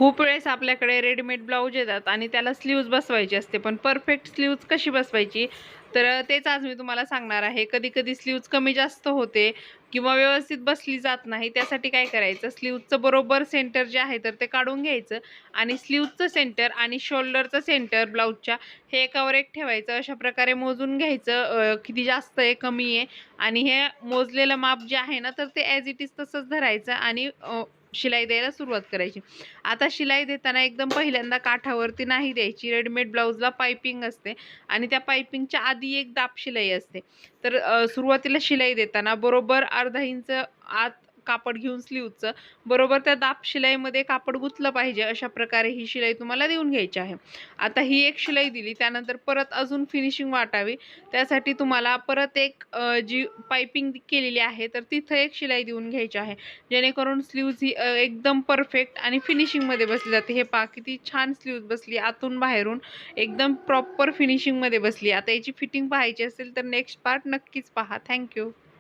खूप वेळेस आपल्याकडे रेडीमेड ब्लाऊज येतात आणि त्याला स्लीव्ज बसवायची असते, पण परफेक्ट स्लीव्ज कशी बसवायची तर तेच आज मी तुम्हाला सांगणार आहे. कधी-कधी स्लीव्ज कमी जास्त होते किंवा व्यवस्थित बसली जात नाही. त्यासाठी काय करायचं, स्लीव्जचं बरोबर सेंटर जे आहे तर ते काढून घ्यायचं आणि स्लीव्जचं सेंटर आणि शोल्डरचं सेंटर ब्लाऊजच्या हे एकावर एक ठेवायचं. अशा प्रकारे मोजून घ्यायचं किती जास्त आहे, कमी आहे आणि हे मोजलेलं माप जे आहे ना, तर ते ॲज इट इज तसंच धरायचं आणि शिलाई द्यायला सुरुवात करायची. आता शिलाई देताना एकदम पहिल्यांदा काठावरती नाही द्यायची. रेडीमेड ब्लाऊजला पाइपिंग असते आणि त्या पाइपिंगच्या आधी एक दाब शिलाई असते. तर सुरुवातीला शिलाई देताना बरोबर अर्धा इंच आत कापड घेऊन स्लीव्हचं बरोबर त्या दाब शिलाईमध्ये कापड गुंतलं पाहिजे. अशा प्रकारे ही शिलाई तुम्हाला देऊन घ्यायची आहे. आता ही एक शिलाई दिली, त्यानंतर परत अजून फिनिशिंग वाटावी त्यासाठी तुम्हाला परत एक जी पाइपिंग केलेली आहे तर तिथं एक शिलाई देऊन घ्यायची आहे. जेणेकरून स्लीव्ज ही एकदम परफेक्ट आणि फिनिशिंगमध्ये बसली जाते. हे पहा किती छान स्लीव्ज बसली आतून बाहेरून एकदम प्रॉपर फिनिशिंगमध्ये बसली. आता याची फिटिंग पाहायची असेल तर नेक्स्ट पार्ट नक्कीच पहा. Thank you.